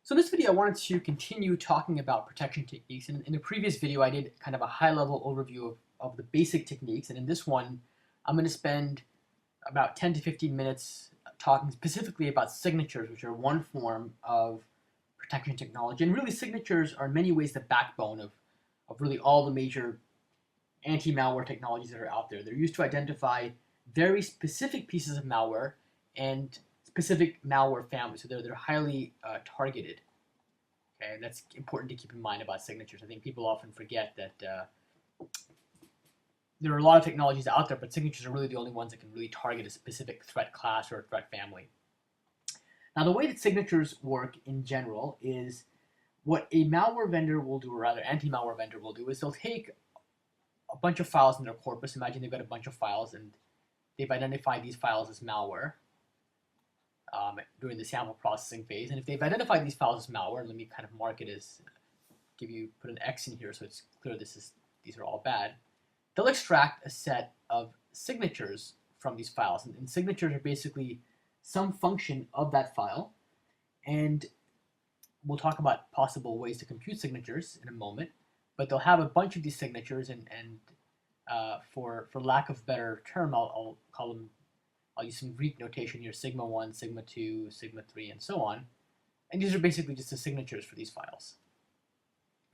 So in this video, I wanted to continue talking about protection techniques. And in the previous video, I did kind of a high-level overview of the basic techniques. And in this one, I'm going to spend about 10 to 15 minutes talking specifically about signatures, which are one form of protection technology. And really, signatures are in many ways the backbone of really all the major anti-malware technologies that are out there. They're used to identify very specific pieces of malware and specific malware families, so they're highly targeted. Okay, and that's important to keep in mind about signatures. I think people often forget that there are a lot of technologies out there, but signatures are really the only ones that can really target a specific threat class or a threat family. Now, the way that signatures work in general is what a malware vendor will do, or rather anti-malware vendor will do, is they'll take a bunch of files in their corpus. Imagine they've got a bunch of files and they've identified these files as malware during the sample processing phase. And if they've identified these files as malware, let me kind of mark it as, put an X in here so it's clear these are all bad. They'll extract a set of signatures from these files. And signatures are basically some function of that file. And we'll talk about possible ways to compute signatures in a moment. But they'll have a bunch of these signatures, and for lack of a better term, I'll use some Greek notation here: sigma 1, sigma 2, sigma 3, and so on. And these are basically just the signatures for these files.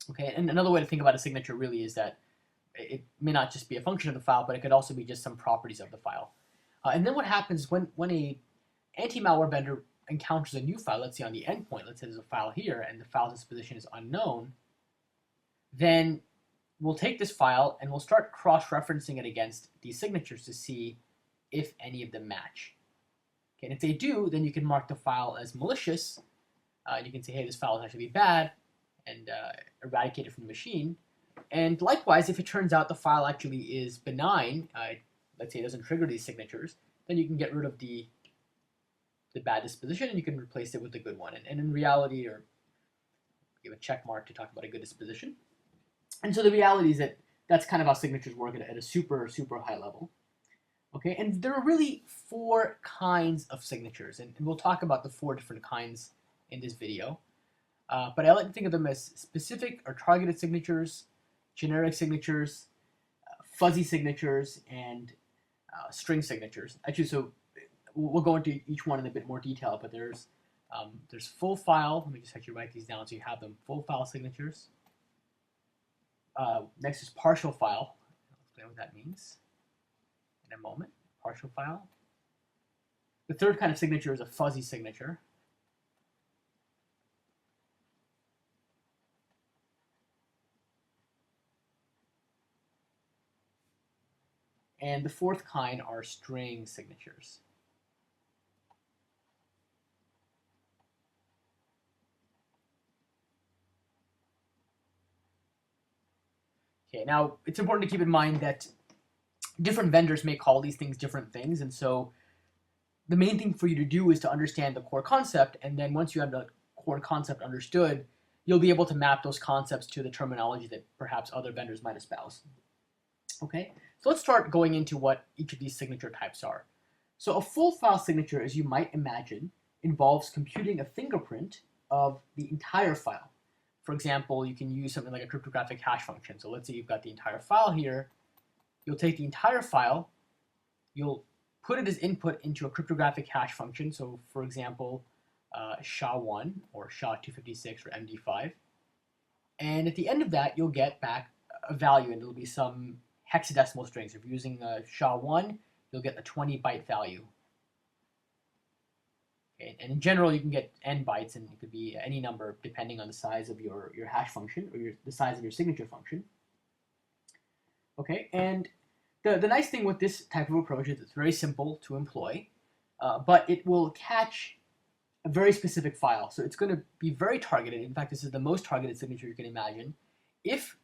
Okay, and another way to think about a signature really is that it may not just be a function of the file, but it could also be just some properties of the file. And then what happens when a anti-malware vendor encounters a new file, let's say on the endpoint, let's say there's a file here and the file's disposition is unknown, then we'll take this file and we'll start cross-referencing it against these signatures to see if any of them match. Okay, and if they do, then you can mark the file as malicious. You can say, hey, this file is actually bad, and eradicate it from the machine. And likewise, if it turns out the file actually is benign, let's say it doesn't trigger these signatures, then you can get rid of the bad disposition and you can replace it with the good one. And in reality, or give a check mark to talk about a good disposition. And so the reality is that that's kind of how signatures work at a super, super high level. Okay, and there are really 4 kinds of signatures, and we'll talk about the 4 different kinds in this video. But I like to think of them as specific or targeted signatures, generic signatures, fuzzy signatures, and string signatures. Actually, so we'll go into each one in a bit more detail, but there's full file. Let me just actually write these down so you have them. Full file signatures. Next is partial file. I'll explain what that means in a moment. Partial file. The third kind of signature is a fuzzy signature. And the fourth kind are string signatures. Okay, now it's important to keep in mind that different vendors may call these things different things, and so the main thing for you to do is to understand the core concept, and then once you have the core concept understood, you'll be able to map those concepts to the terminology that perhaps other vendors might espouse. Okay, so let's start going into what each of these signature types are. So a full file signature, as you might imagine, involves computing a fingerprint of the entire file. For example, you can use something like a cryptographic hash function. So let's say you've got the entire file here. You'll take the entire file, you'll put it as input into a cryptographic hash function. So for example, SHA-1 or SHA-256 or MD5. And at the end of that, you'll get back a value, and it'll be some hexadecimal strings. If you're using SHA-1, you'll get a 20-byte value. Okay, and in general, you can get n bytes, and it could be any number depending on the size of your hash function or the size of your signature function. Okay, and the nice thing with this type of approach is it's very simple to employ, but it will catch a very specific file. So it's going to be very targeted. In fact, this is the most targeted signature you can imagine. If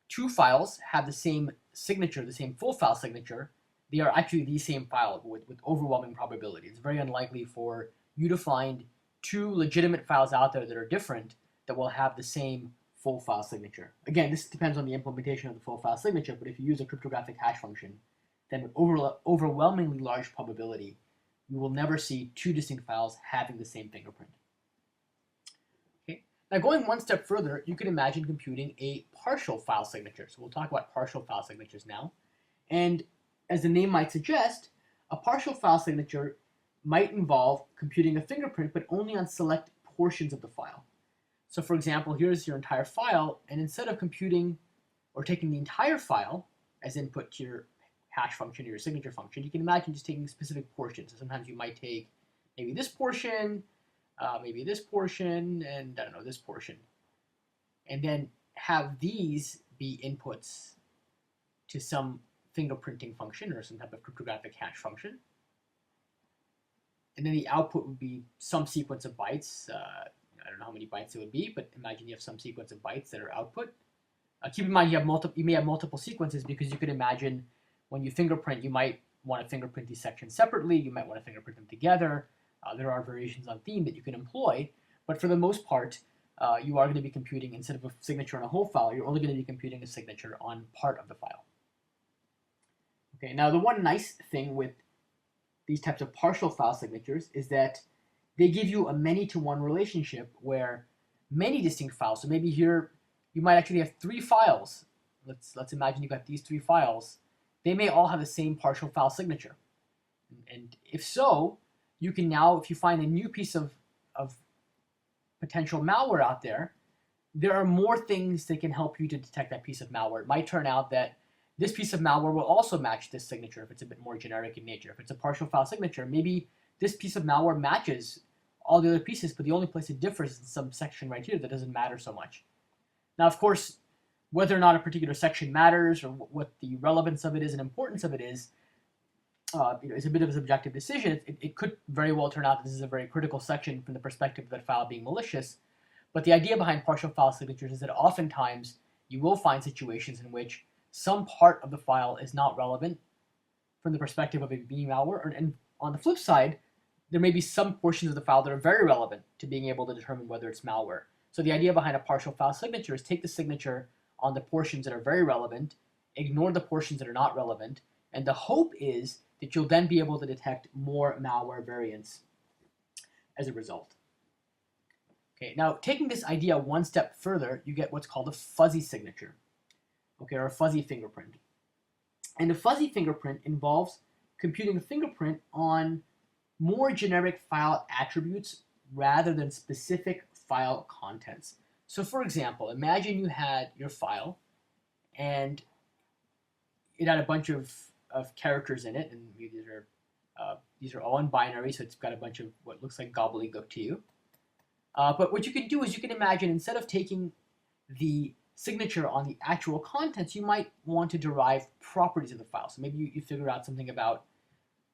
2 files have the same signature, the same full file signature, they are actually the same file with overwhelming probability. It's very unlikely for you to find 2 legitimate files out there that are different that will have the same full file signature. Again, this depends on the implementation of the full file signature, but if you use a cryptographic hash function, then with overwhelmingly large probability, you will never see 2 distinct files having the same fingerprint. Now, going one step further, you can imagine computing a partial file signature. So we'll talk about partial file signatures now. And as the name might suggest, a partial file signature might involve computing a fingerprint, but only on select portions of the file. So for example, here's your entire file, and instead of computing or taking the entire file as input to your hash function or your signature function, you can imagine just taking specific portions. So sometimes you might take maybe this portion, maybe this portion, and I don't know, this portion. And then have these be inputs to some fingerprinting function or some type of cryptographic hash function. And then the output would be some sequence of bytes. I don't know how many bytes it would be, but imagine you have some sequence of bytes that are output. Keep in mind you may have multiple sequences, because you could imagine when you fingerprint, you might want to fingerprint these sections separately. You might want to fingerprint them together. There are variations on theme that you can employ, but for the most part, you are going to be computing, instead of a signature on a whole file, you're only going to be computing a signature on part of the file. Okay, now the one nice thing with these types of partial file signatures is that they give you a many-to-one relationship where many distinct files, so maybe here you might actually have 3 files. Let's imagine you got these 3 files. They may all have the same partial file signature. And if so, you can now, if you find a new piece of potential malware out there, there are more things that can help you to detect that piece of malware. It might turn out that this piece of malware will also match this signature if it's a bit more generic in nature. If it's a partial file signature, maybe this piece of malware matches all the other pieces, but the only place it differs is in some section right here that doesn't matter so much. Now, of course, whether or not a particular section matters or what the relevance of it is and importance of it is a bit of a subjective decision. It could very well turn out that this is a very critical section from the perspective of that file being malicious. But the idea behind partial file signatures is that oftentimes you will find situations in which some part of the file is not relevant from the perspective of it being malware. And on the flip side, there may be some portions of the file that are very relevant to being able to determine whether it's malware. So the idea behind a partial file signature is take the signature on the portions that are very relevant, ignore the portions that are not relevant, and the hope is that you'll then be able to detect more malware variants as a result. Okay, now taking this idea one step further, you get what's called a fuzzy signature, okay, or a fuzzy fingerprint. And a fuzzy fingerprint involves computing a fingerprint on more generic file attributes rather than specific file contents. So for example, imagine you had your file and it had a bunch of characters in it, and these are all in binary, so it's got a bunch of what looks like gobbledygook to you. But what you can do is you can imagine, instead of taking the signature on the actual contents, you might want to derive properties of the file. So maybe you figure out something about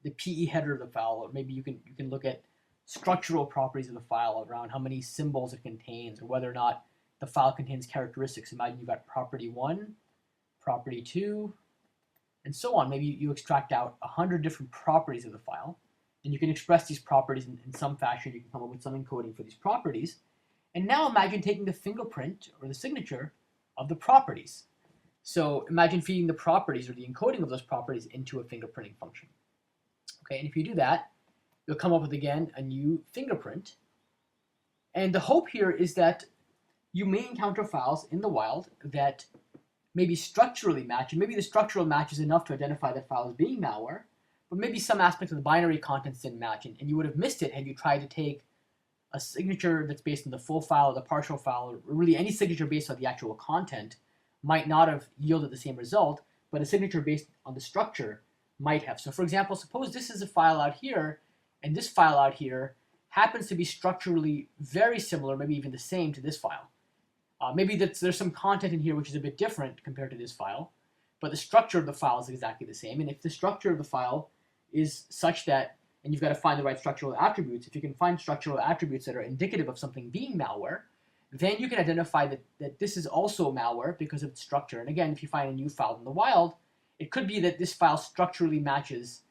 the PE header of the file, or maybe you can look at structural properties of the file around how many symbols it contains, or whether or not the file contains characteristics. Imagine you've got property 1, property 2, and so on. Maybe you extract out 100 different properties of the file, and you can express these properties in some fashion. You can come up with some encoding for these properties. And now imagine taking the fingerprint or the signature of the properties. So imagine feeding the properties or the encoding of those properties into a fingerprinting function. Okay, and if you do that, you'll come up with, again, a new fingerprint. And the hope here is that you may encounter files in the wild that maybe structurally match, and maybe the structural match is enough to identify that file as being malware, but maybe some aspects of the binary contents didn't match, and you would have missed it had you tried to take a signature that's based on the full file or the partial file, or really any signature based on the actual content might not have yielded the same result, but a signature based on the structure might have. So for example, suppose this is a file out here, and this file out here happens to be structurally very similar, maybe even the same to this file. Maybe there's some content in here which is a bit different compared to this file, but the structure of the file is exactly the same. And if the structure of the file is such that, and you've got to find the right structural attributes, if you can find structural attributes that are indicative of something being malware, then you can identify that this is also malware because of its structure. And again, if you find a new file in the wild, it could be that this file structurally matches,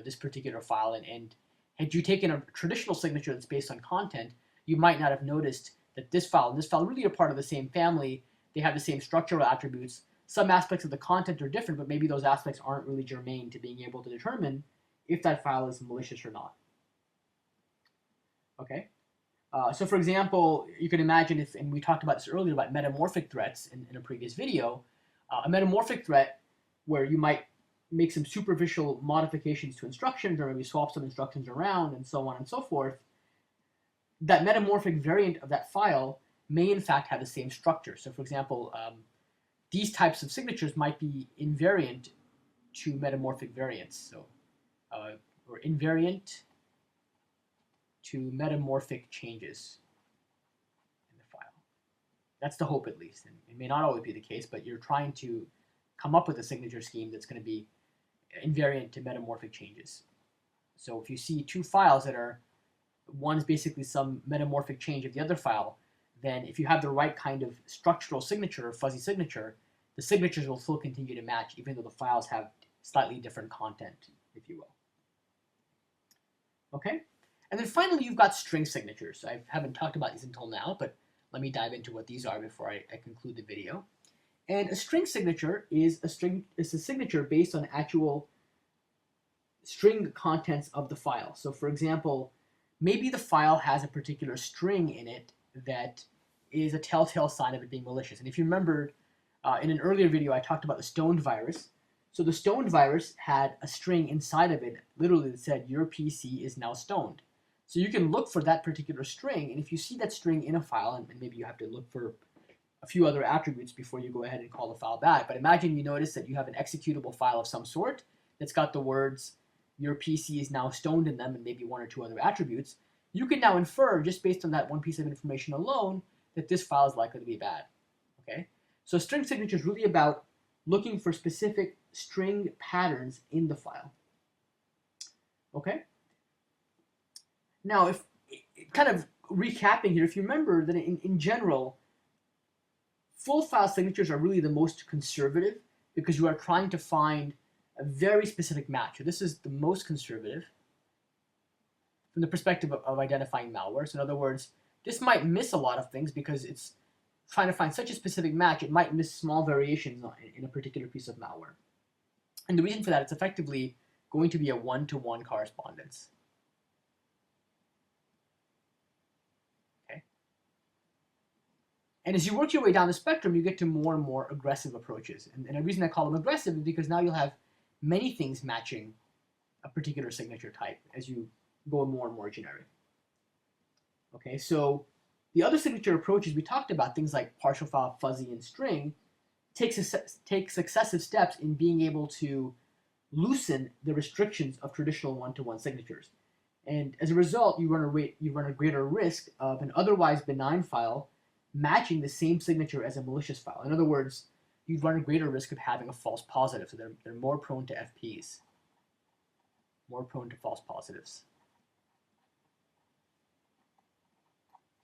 this particular file, and had you taken a traditional signature that's based on content, you might not have noticed that this file and this file really are part of the same family. They have the same structural attributes. Some aspects of the content are different, but maybe those aspects aren't really germane to being able to determine if that file is malicious or not. Okay? So for example, you can imagine if, and we talked about this earlier about metamorphic threats in a previous video, a metamorphic threat where you might make some superficial modifications to instructions or maybe swap some instructions around and so on and so forth, that metamorphic variant of that file may in fact have the same structure. So for example, these types of signatures might be invariant to metamorphic variants. So, or invariant to metamorphic changes in the file. That's the hope, at least. And it may not always be the case, but you're trying to come up with a signature scheme that's going to be invariant to metamorphic changes. So if you see two files that are, one's basically some metamorphic change of the other file, then if you have the right kind of structural signature or fuzzy signature, the signatures will still continue to match even though the files have slightly different content, if you will. Okay? And then finally, you've got string signatures. I haven't talked about these until now, but let me dive into what these are before I conclude the video. And a string signature is a signature based on actual string contents of the file. So for example, maybe the file has a particular string in it that is a telltale sign of it being malicious. And if you remembered, in an earlier video, I talked about the stoned virus. So the stoned virus had a string inside of it, literally that said, your PC is now stoned. So you can look for that particular string, and if you see that string in a file, and maybe you have to look for a few other attributes before you go ahead and call the file back, but imagine you notice that you have an executable file of some sort that's got the words, your PC is now stoned in them, and maybe one or two other attributes. You can now infer, just based on that one piece of information alone, that this file is likely to be bad. Okay? So string signature is really about looking for specific string patterns in the file. Okay? Now, if kind of recapping here, if you remember that in general, full file signatures are really the most conservative because you are trying to find a very specific match. So this is the most conservative from the perspective of identifying malware. So in other words, this might miss a lot of things because it's trying to find such a specific match, it might miss small variations in a particular piece of malware. And the reason for that, it's effectively going to be a one-to-one correspondence. And as you work your way down the spectrum, you get to more and more aggressive approaches. And the reason I call them aggressive is because now you'll have many things matching a particular signature type as you go more and more generic. Okay, so the other signature approaches we talked about, things like partial file, fuzzy, and string, take successive steps in being able to loosen the restrictions of traditional one-to-one signatures. And as a result, you run a greater risk of an otherwise benign file matching the same signature as a malicious file. In other words, you'd run a greater risk of having a false positive, so they're more prone to FPs, more prone to false positives.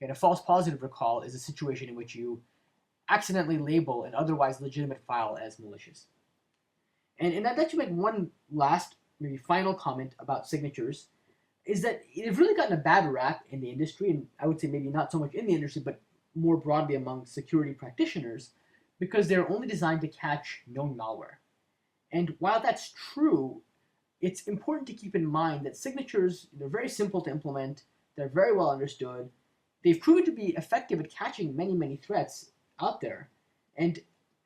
And a false positive, recall, is a situation in which you accidentally label an otherwise legitimate file as malicious. And that should make one last, maybe final comment about signatures, is that they've really gotten a bad rap in the industry, and I would say maybe not so much in the industry, but more broadly among security practitioners, because they're only designed to catch known malware. And while that's true, it's important to keep in mind that signatures, they're very simple to implement, they're very well understood, they've proven to be effective at catching many, many threats out there, and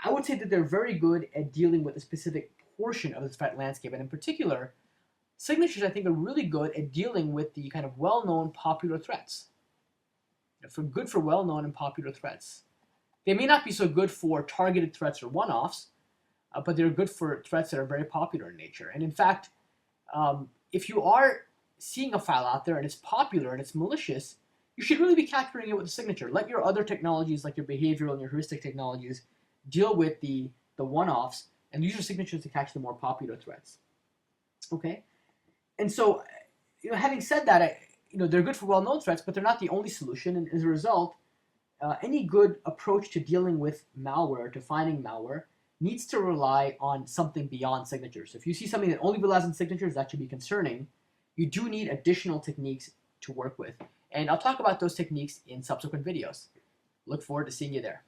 I would say that they're very good at dealing with a specific portion of the threat landscape, and in particular, signatures I think are really good at dealing with the kind of well-known popular threats. Good for well-known and popular threats. They may not be so good for targeted threats or one-offs, but they're good for threats that are very popular in nature. And in fact, if you are seeing a file out there and it's popular and it's malicious, you should really be capturing it with a signature. Let your other technologies, like your behavioral and your heuristic technologies, deal with the one-offs and use your signatures to catch the more popular threats. Okay? And so, having said that, they're good for well-known threats, but they're not the only solution. And as a result, any good approach to dealing with malware, to finding malware, needs to rely on something beyond signatures. So if you see something that only relies on signatures, that should be concerning. You do need additional techniques to work with. And I'll talk about those techniques in subsequent videos. Look forward to seeing you there.